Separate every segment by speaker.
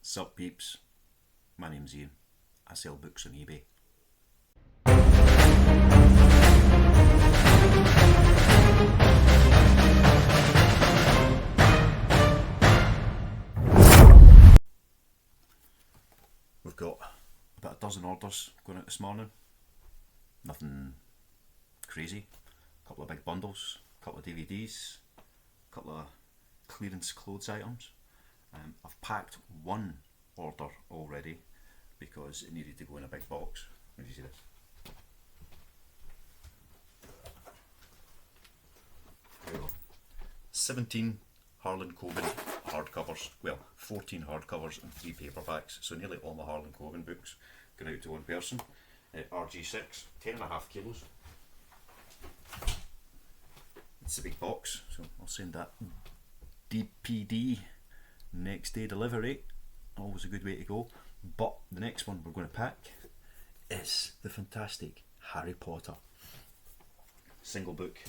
Speaker 1: Sup peeps, my name's Ian. I sell books on eBay. We've got about a dozen orders going out this morning. Nothing crazy. A couple of big bundles, a couple of DVDs, a couple of clearance clothes items. I've packed one order already because it needed to go in a big box. Let me see this. There we go. 17 Harlan Coben hardcovers. Well, 14 hardcovers and 3 paperbacks. So nearly all my Harlan Coben books going out to one person. RG6, 10.5 kilos. It's a big box, so I'll send that DPD, next day delivery. Always a good way to go. But the next one we're going to pack is the fantastic Harry Potter single book.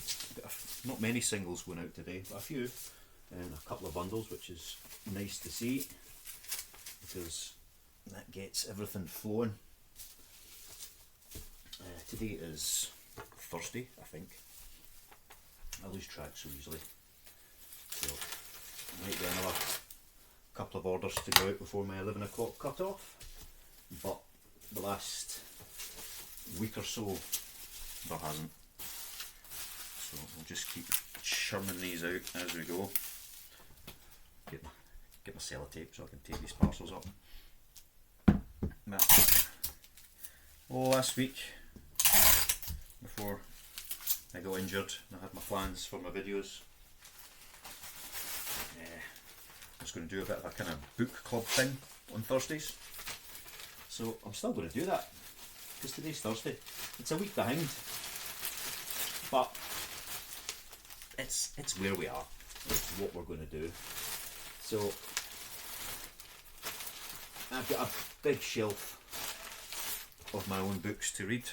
Speaker 1: Not many singles going out today, but a few, and a couple of bundles, which is nice to see because that gets everything flowing. Today is Thursday, I think. I lose track so easily, so I might get another couple of orders to go out before my 11 o'clock cut off, but the last week or so there hasn't, so we'll just keep churning these out as we go. Get my sellotape so I can take these parcels up. Last week, before I got injured and I had my plans for my videos, I was going to do a bit of a kind of book club thing on Thursdays, so I'm still going to do that because today's Thursday. It's a week behind, but it's where we are. It's what we're going to do. So I've got a big shelf of my own books to read.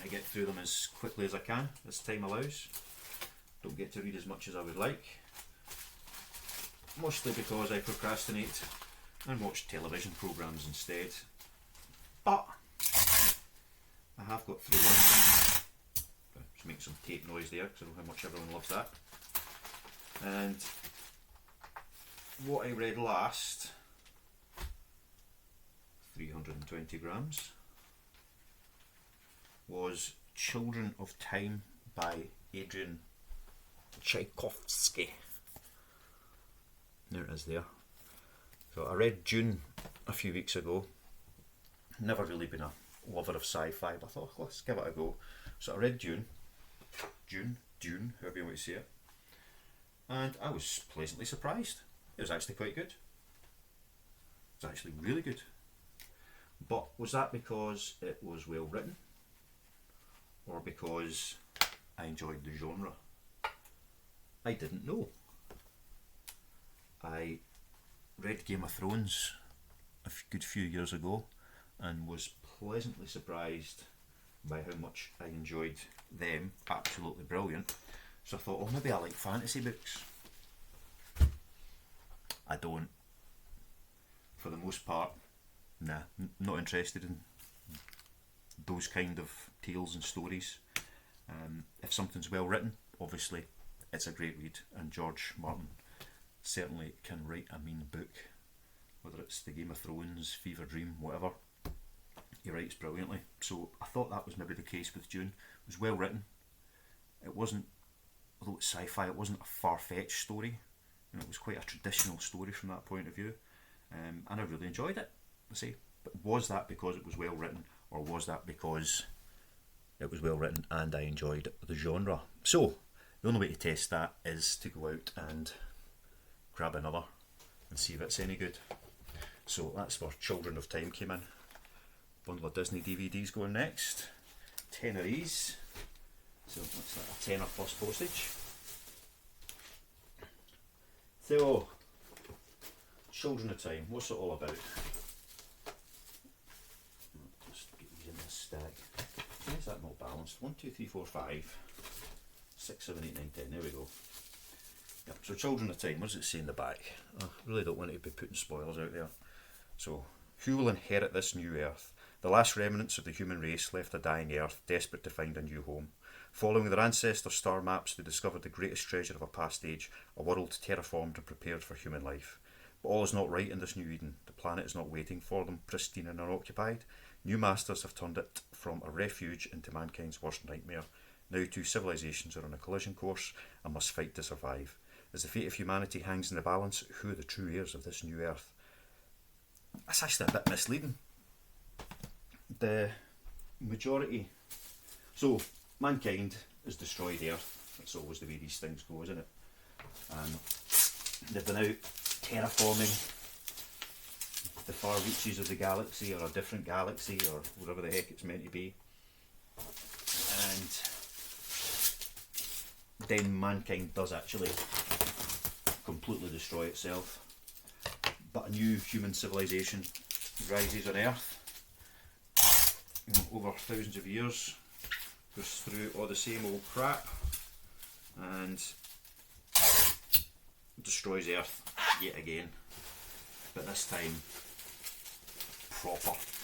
Speaker 1: I get through them as quickly as I can, as time allows. Don't get to read as much as I would like, mostly because I procrastinate and watch television programmes instead. But I have got through one. Just make some tape noise there because I know how much everyone loves that. And what I read last, 320 grams, was Children of Time by Adrian Tchaikovsky. There it is there. So I read Dune a few weeks ago. Never really been a lover of sci-fi, but I thought, let's give it a go. So I read Dune, however you want to say it, and I was pleasantly surprised. It was actually quite good. It was actually really good. But was that because it was well written, or because I enjoyed the genre? I didn't know. I read Game of Thrones a good few years ago and was pleasantly surprised by how much I enjoyed them. Absolutely brilliant. So I thought, oh, maybe I like fantasy books. I don't. For the most part, nah, not interested in those kind of tales and stories. If something's well written, obviously it's a great read, and George Martin certainly can write a mean book, whether it's the Game of Thrones, Fever Dream, whatever. He writes brilliantly. So I thought that was maybe the case with Dune. It was well written. It wasn't, although it's sci-fi, it wasn't a far-fetched story. You know, it was quite a traditional story from that point of view, and I really enjoyed it. I say, but was that because it was well written, or was that because it was well written and I enjoyed the genre? So the only way to test that is to go out and grab another and see if it's any good. So that's where Children of Time came in. Bundle of Disney DVDs going next. 10 of these. So what's that? A tenner plus postage. So, Children of Time, what's it all about? Just get these in this stack. Why is that not balanced? 1, 2, 3, 4, 5, 6, 7, 8, 9, 10. There we go. Yep. So Children of Time, what does it say in the back? I really don't want to be putting spoilers out there. So, who will inherit this new Earth? The last remnants of the human race left a dying Earth, desperate to find a new home. Following their ancestors' star maps, they discovered the greatest treasure of a past age, a world terraformed and prepared for human life. But all is not right in this new Eden. The planet is not waiting for them, pristine and unoccupied. New masters have turned it from a refuge into mankind's worst nightmare. Now two civilizations are on a collision course and must fight to survive. As the fate of humanity hangs in the balance, who are the true heirs of this new Earth? That's actually a bit misleading. The majority... So, mankind has destroyed Earth. That's always the way these things go, isn't it? They've been out terraforming the far reaches of the galaxy, or a different galaxy, or whatever the heck it's meant to be. And then mankind does actually completely destroy itself. But a new human civilization rises on Earth, over thousands of years, goes through all the same old crap, and destroys Earth yet again. But this time,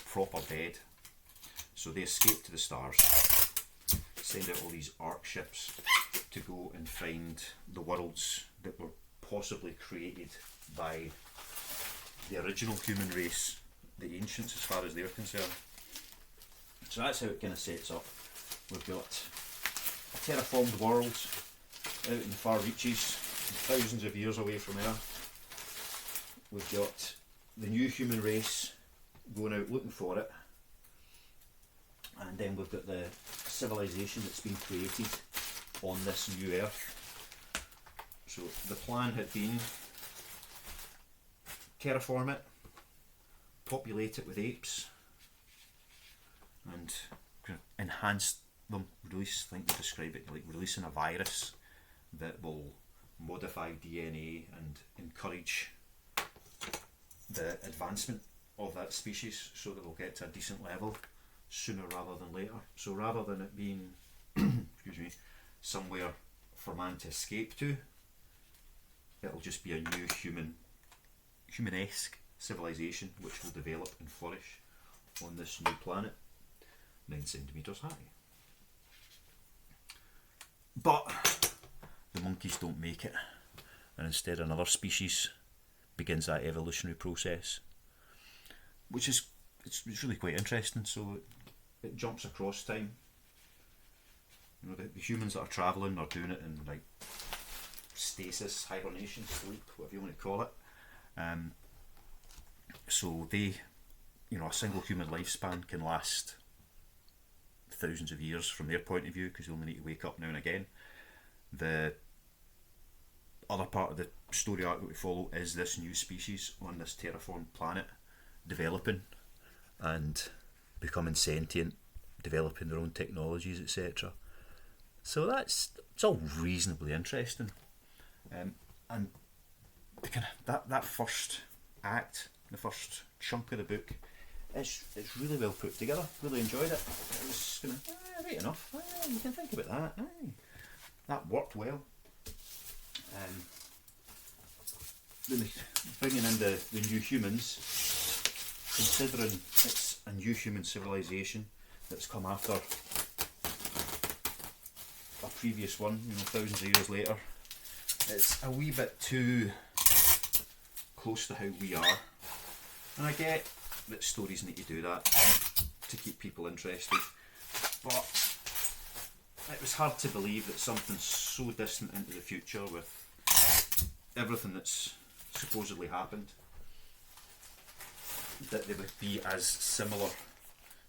Speaker 1: proper dead. So they escape to the stars, send out all these ark ships to go and find the worlds that were possibly created by the original human race, the ancients, as far as they're concerned. So that's how it kind of sets up. We've got a terraformed world out in the far reaches, thousands of years away from Earth. We've got the new human race going out looking for it, and then we've got the civilization that's been created on this new Earth. So the plan had been terraform it, populate it with apes, and enhance them, release, I think they describe it like releasing a virus that will modify DNA and encourage the advancement of that species so that we'll get to a decent level sooner rather than later. So rather than it being excuse me, somewhere for man to escape to, it'll just be a new human-esque civilization which will develop and flourish on this new planet, 9 centimetres high. But the monkeys don't make it, and instead another species begins that evolutionary process, which is it's really quite interesting. So it jumps across time. You know, the humans that are travelling are doing it in like stasis, hibernation, sleep, whatever you want to call it. So they, you know, a single human lifespan can last thousands of years from their point of view, because you only need to wake up now and again. The other part of the story arc that we follow is this new species on this terraformed planet developing and becoming sentient, developing their own technologies, etc. So it's all reasonably interesting, and the kind of that first act, the first chunk of the book, it's really well put together. Really enjoyed it. It was kind of right enough. You can think about that. That worked well. Bringing in the new humans, considering it's a new human civilization that's come after a previous one, you know, thousands of years later, it's a wee bit too close to how we are. And I get that stories need to do that to keep people interested, but it was hard to believe that something so distant into the future, with everything that's supposedly happened, that they would be as similar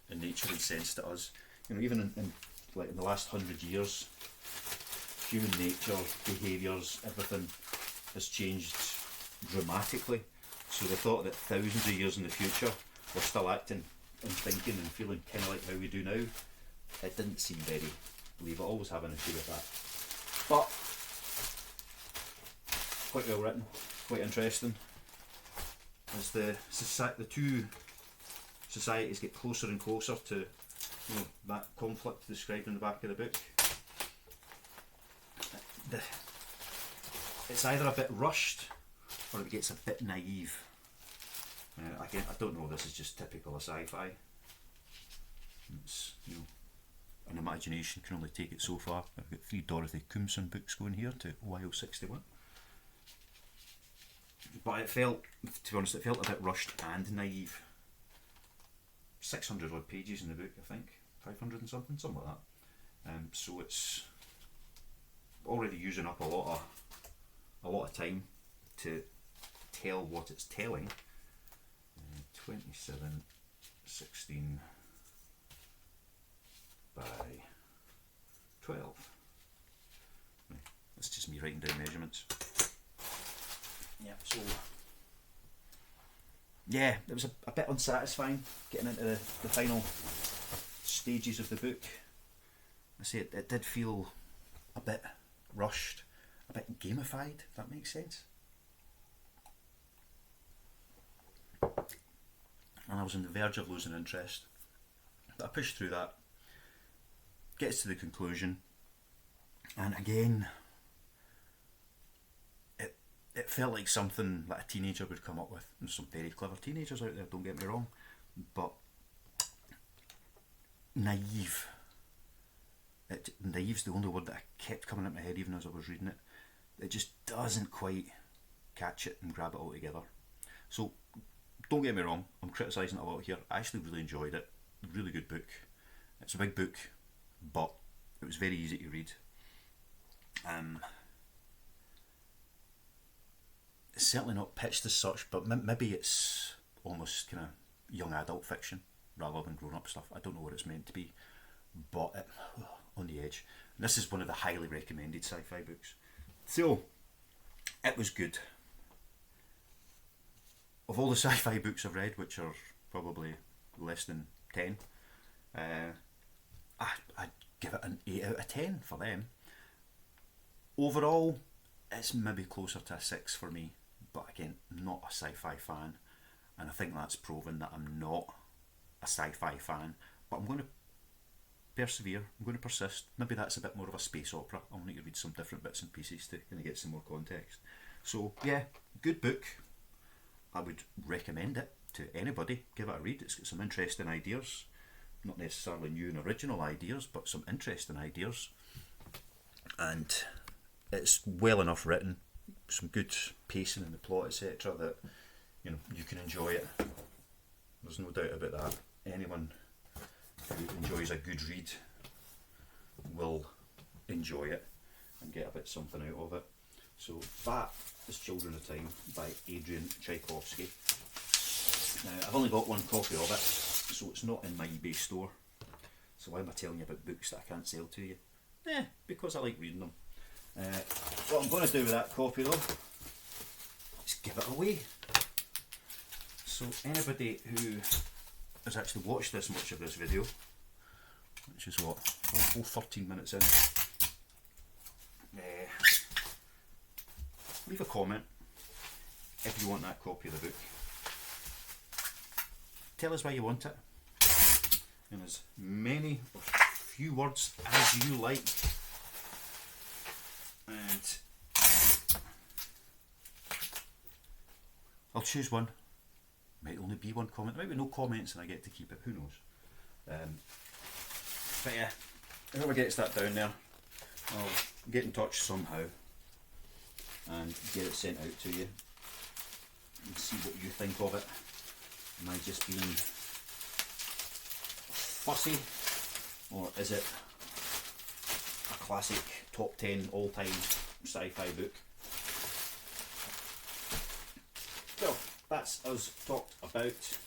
Speaker 1: in nature and sense to us. You know, even in the last 100 years, human nature, behaviours, everything has changed dramatically. So they thought that thousands of years in the future we're still acting and thinking and feeling kind of like how we do now. It didn't seem very believable. I always have an issue with that. But quite well written, quite interesting. As the two societies get closer and closer to, you know, that conflict described in the back of the book, it's either a bit rushed or it gets a bit naive. Again, I don't know, this is just typical of sci-fi. It's, you know, an imagination can only take it so far. I've got 3 Dorothy Coomson books going here to YO61. But it felt, to be honest, it felt a bit rushed and naive. 600 odd pages in the book, I think. 500 and something like that. So it's already using up a lot of time to tell what it's telling. 2716 by 12. Right, that's just me writing down measurements. Yeah, so yeah, it was a bit unsatisfying getting into the final stages of the book. I say it did feel a bit rushed, a bit gamified, if that makes sense. And I was on the verge of losing interest. But I pushed through that, gets to the conclusion, and again, it felt like something that a teenager would come up with. There's some very clever teenagers out there, don't get me wrong, but naive. Naive's the only word that I kept coming into my head even as I was reading it. It just doesn't quite catch it and grab it all together. So don't get me wrong, I'm criticising it a lot here. I actually really enjoyed it. Really good book. It's a big book, but it was very easy to read. It's certainly not pitched as such, but maybe it's almost kind of young adult fiction rather than grown up stuff. I don't know what it's meant to be, but on the edge. And this is one of the highly recommended sci-fi books. So it was good. Of all the sci-fi books I've read, which are probably less than 10, I'd give it an 8 out of 10 for them. Overall, it's maybe closer to a 6 for me, but again, not a sci-fi fan, and I think that's proven that I'm not a sci-fi fan, but I'm going to persevere, I'm going to persist. Maybe that's a bit more of a space opera. I'll need to read some different bits and pieces to kind of get some more context. So yeah, good book. I would recommend it to anybody. Give it a read. It's got some interesting ideas, not necessarily new and original ideas, but some interesting ideas, and it's well enough written, some good pacing in the plot, etc., that you can enjoy it. There's no doubt about that. Anyone who enjoys a good read will enjoy it and get a bit something out of it. So that is Children of Time by Adrian Tchaikovsky. Now, I've only got one copy of it, so it's not in my eBay store. So why am I telling you about books that I can't sell to you? Because I like reading them. What I'm going to do with that copy though is give it away. So anybody who has actually watched this much of this video, which is what, a whole 13 minutes in, leave a comment if you want that copy of the book. Tell us why you want it in as many or few words as you like, and I'll choose one. Might only be one comment, there might be no comments and I get to keep it, who knows. But yeah, whoever gets that down there, I'll get in touch somehow and get it sent out to you and see what you think of it. Am I just being fussy, or is it a classic top 10 all-time sci-fi book? So that's us talked about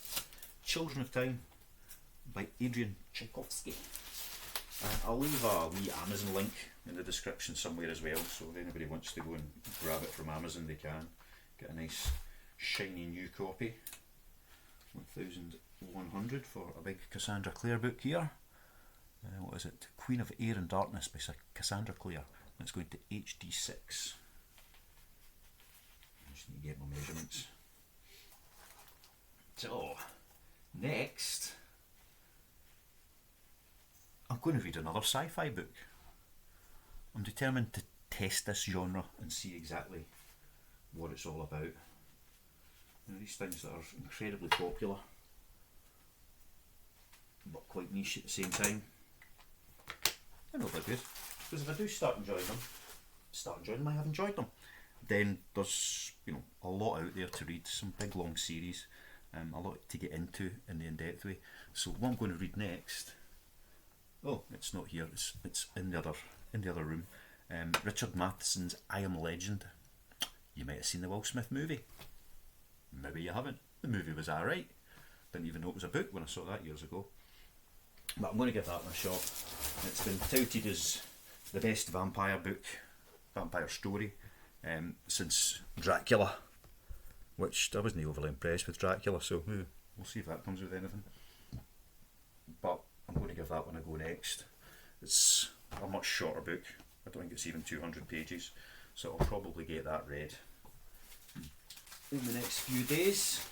Speaker 1: Children of Time by Adrian Tchaikovsky. I'll leave a wee Amazon link in the description somewhere as well, so if anybody wants to go and grab it from Amazon, they can. Get a nice shiny new copy. 1100 for a big Cassandra Clare book here. What is it? Queen of Air and Darkness by Cassandra Clare. It's going to HD6. I just need to get my measurements. So, next, I'm going to read another sci-fi book. I'm determined to test this genre and see exactly what it's all about. You know, these things that are incredibly popular but quite niche at the same time. I know they're good, because if I do start enjoying them, I have enjoyed them. Then there's, you know, a lot out there to read, some big long series, a lot to get into in the in-depth way. So what I'm going to read next, oh, it's not here, it's in the other room. Richard Matheson's I Am Legend. You might have seen the Will Smith movie. Maybe you haven't. The movie was alright. Didn't even know it was a book when I saw that years ago. But I'm going to give that one a shot. It's been touted as the best vampire story since Dracula, which I wasn't overly impressed with Dracula, so we'll see if that comes with anything. But I'm going to give that one a go next. It's a much shorter book. I don't think it's even 200 pages, so I'll probably get that read in the next few days,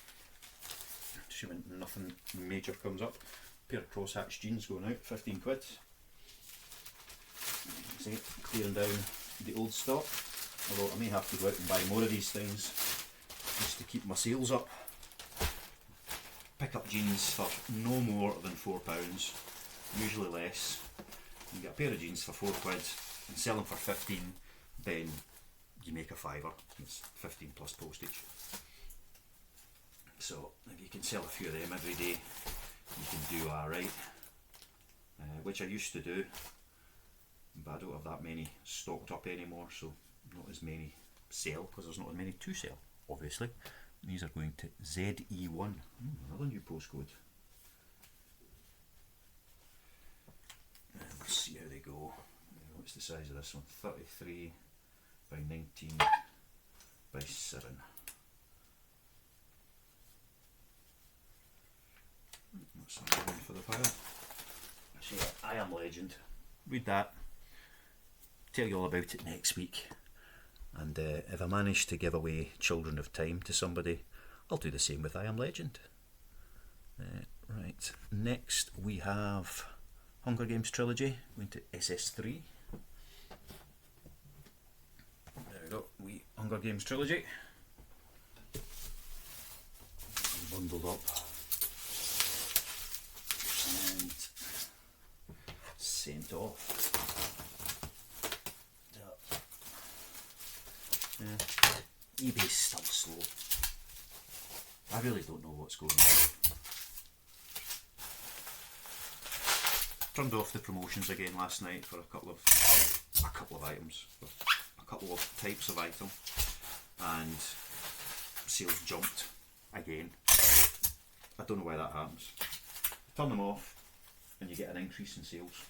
Speaker 1: assuming nothing major comes up. A pair of crosshatch jeans going out, 15 quid. See, clearing down the old stock, although I may have to go out and buy more of these things just to keep my sales up. Pick up jeans for no more than £4, usually less. You get a pair of jeans for £4 and sell them for 15, then you make a fiver. It's 15 plus postage. So if you can sell a few of them every day, you can do alright, which I used to do, but I don't have that many stocked up anymore, so not as many sell, because there's not as many to sell, obviously. These are going to ZE1, another new postcode. Let's see how they go. What's the size of this one? 33 by 19 by 7. That's another one for the pile. So yeah, I Am Legend. Read that. Tell you all about it next week. And if I manage to give away Children of Time to somebody, I'll do the same with I Am Legend. Right, next we have Hunger Games Trilogy, going to SS3. There we go, Hunger Games Trilogy. Bundled up. And sent off. Yeah. eBay's still slow. I really don't know what's going on. Turned off the promotions again last night for a couple of items, for a couple of types of item, and sales jumped again. I don't know why that happens. Turn them off and you get an increase in sales.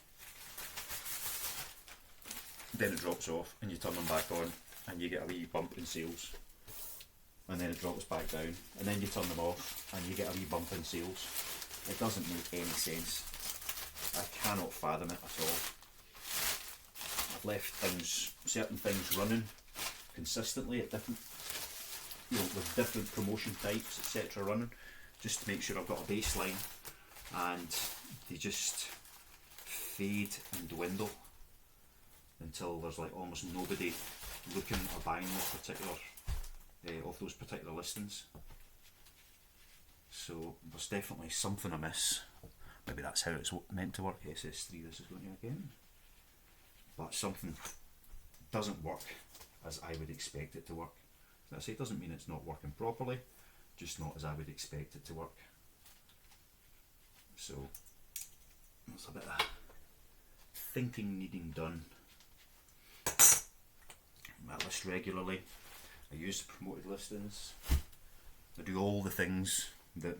Speaker 1: Then it drops off and you turn them back on and you get a wee bump in sales. And then it drops back down and then you turn them off and you get a wee bump in sales. It doesn't make any sense. I cannot fathom it at all. I've left certain things running consistently at different, with different promotion types, etc. running, just to make sure I've got a baseline, and they just fade and dwindle until there's like almost nobody looking or buying those particular listings. So there's definitely something amiss. Maybe that's how it's meant to work. SS3 this is going to again. But something doesn't work as I would expect it to work. So I say it doesn't mean it's not working properly, just not as I would expect it to work. So there's a bit of thinking needing done. I list regularly. I use the promoted listings. I do all the things that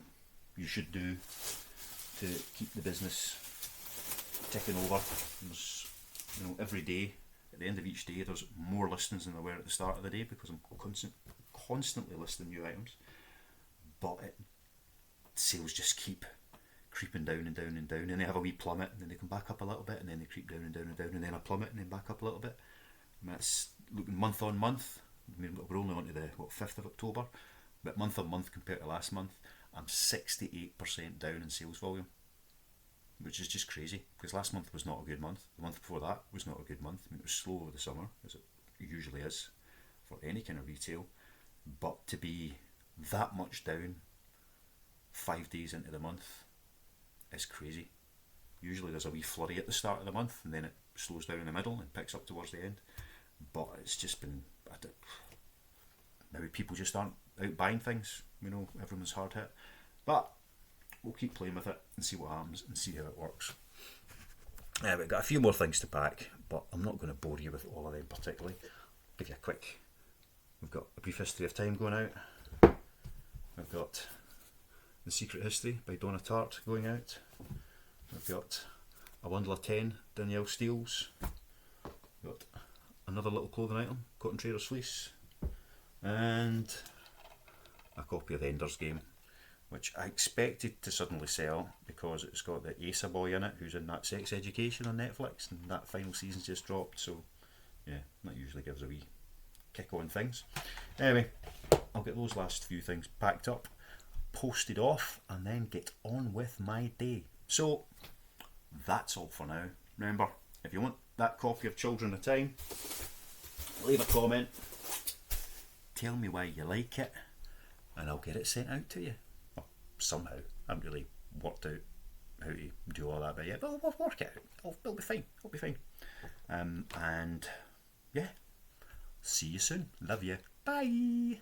Speaker 1: you should do to keep the business ticking over. There's, every day, at the end of each day, there's more listings than there were at the start of the day because I'm constantly listing new items. But sales just keep creeping down and down and down, and they have a wee plummet, and then they come back up a little bit, and then they creep down and down and down, and then a plummet, and then back up a little bit. I mean, it's looking month on month. I mean, we're only on to the 5th of October, but month on month compared to last month, I'm 68% down in sales volume, which is just crazy because last month was not a good month. The month before that was not a good month. I mean, it was slow over the summer, as it usually is for any kind of retail, but to be that much down 5 days into the month is crazy. Usually there's a wee flurry at the start of the month and then it slows down in the middle and picks up towards the end. But it's just been, maybe people just aren't out buying things. You know, everyone's hard hit. But we'll keep playing with it and see what happens and see how it works. We've got a few more things to pack, but I'm not going to bore you with all of them particularly. Give you a quick, we've got A Brief History of Time going out. We've got The Secret History by Donna Tartt going out. We've got A Bundle of 10, Danielle Steele's. We've got another little clothing item, Cotton Trader's Fleece. And a copy of the Ender's Game, which I expected to suddenly sell because it's got the Asa boy in it who's in that Sex Education on Netflix, and that final season's just dropped, so yeah, that usually gives a wee kick on things. Anyway, I'll get those last few things packed up, posted off, and then get on with my day. So that's all for now. Remember, if you want that copy of Children of Time, leave a comment, tell me why you like it, and I'll get it sent out to you. Well, somehow. I haven't really worked out how to do all that bit yet, but we'll work it out. It'll be fine. It'll be fine. And yeah, see you soon. Love you. Bye.